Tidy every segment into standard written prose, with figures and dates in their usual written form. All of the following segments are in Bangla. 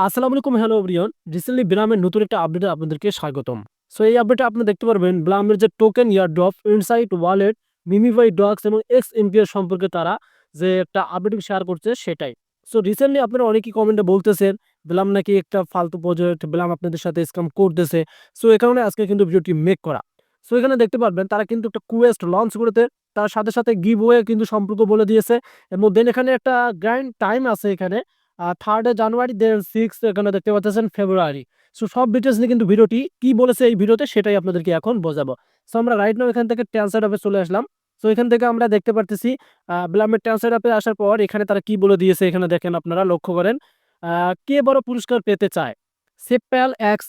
আসসালামু আলাইকুম, হ্যালো এভরিওয়ান। রিসেন্টলি ব্লামের নতুন একটা আপডেটে আপনাদেরকে স্বাগতম। সো এই আপডেটে আপনি দেখতে পারবেন ব্লামের যে টোকেন ইয়ারড্রপ, ইনসাইট ওয়ালেট, মিমিফাই ডক্স এবং এক্স এমপিআর সম্পর্কে তারা যে একটা আপডেট শেয়ার করছে সেটাই। সো রিসেন্টলি আপনারা অনেকেই কমেন্টে বলতেছেন ব্লাম নাকি একটা ফালতু প্রজেক্ট, ব্লাম আপনাদের সাথে স্ক্যাম করতেছে। সো এই কারণে আজকে কিন্তু ভিডিওটি মেক করা। সো এখানে দেখতে পারবেন তারা কিন্তু একটা কুয়েস্ট লঞ্চ করেতে তার সাথে সাথে গিভওয়ে কিন্তু সম্পর্ক বলে দিয়েছে। এবং দেন এখানে একটা গ্র্যান্ড টাইম আছে এখানে 3rd জানুয়ারি, দেন 6 এখানে দেখতে পাচ্ছেন ফেব্রুয়ারি। সো সব ডিটেইলস নিয়ে কিন্তু ভিডিওটি কি বলেছে এই ভিডিওতে সেটাই আপনাদেরকে এখন বোঝাবো। সো আমরা রাইট নাও এখান থেকে ট্রান্সলেট অ্যাপে চলে আসলাম। সো এখান থেকে আমরা দেখতে পারতেছি ব্লামের ট্রান্সলেট অ্যাপে আসার পর এখানে তারা কি বলে দিয়েছে এখানে দেখেন, আপনারা লক্ষ্য করেন। কে বড় পুরস্কার পেতে চায়? সেপ্যাল এক্স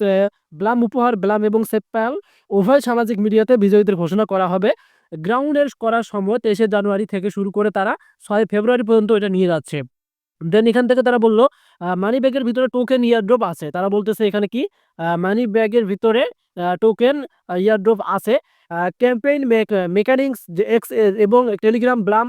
ব্লাম উপহার, ব্লাম এবং সেপ্যাল উভয় সামাজিক মিডিয়াতে বিজয়ীদের ঘোষণা করা হবে। গ্রাউন্ডের করার সময় 23 জানুয়ারি থেকে শুরু করে তারা 6 ফেব্রুয়ারি পর্যন্ত এটা নিয়ে যাচ্ছে। দেন এখান থেকে তারা বলল মানি ব্যাগের ভিতরে টোকেন ইয়ারড্রপ আছে। তারা বলতেছে এখানে কি মানি ব্যাগের ভিতরে টোকেন ইয়ারড্রপ আছে। ক্যাম্পেইন মেকানিক্স যে এক্স এবং টেলিগ্রাম ব্লাম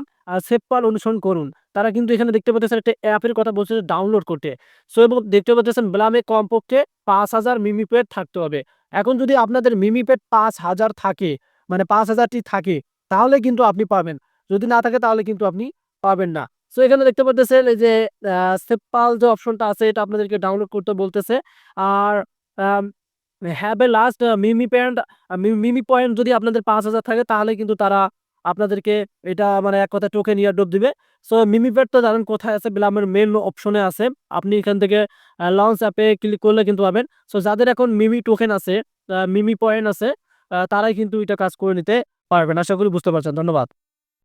সেপ্পাল অনুসরণ করুন। তারা কিন্তু এখানে দেখতে পাচ্ছেন একটা অ্যাপের কথা বলছে ডাউনলোড করতে। সো এবং দেখতে পাচ্ছেন ব্লামে কমপক্ষে 5,000 মিমিপ্যাড থাকতে হবে। এখন যদি আপনাদের মিমিপ্যাড 5,000 থাকে, মানে 5,000টি থাকে, তাহলে কিন্তু আপনি পাবেন। যদি না থাকে তাহলে কিন্তু আপনি পাবেন না। সো এখানে দেখতে পাচ্ছেন এই যে সেপ্পাল যে অপশনটা আছে এটা আপনাদেরকে ডাউনলোড করতে বলতেছে। আর হ্যাভ এ লাস্ট মিমি পয়েন্ট যদি আপনাদের 5,000 থাকে তাহলে কিন্তু তারা আপনাদেরকে এটা মানে এক কথায় টোকেন ইয়ারড্রপ দিবে। সো মিমি প্যাড তো জানেন কোথায় আছে, ব্লামের মেইন অপশনে আছে। আপনি এখান থেকে লঞ্চ অ্যাপে ক্লিক করলে কিন্তু পাবেন। সো যাদের এখন মিমি টোকেন আছে, মিমি পয়েন্ট আছে, তারাই কিন্তু এটা কাজ করে নিতে পারবেন। আশা করি বুঝতে পারছেন। ধন্যবাদ।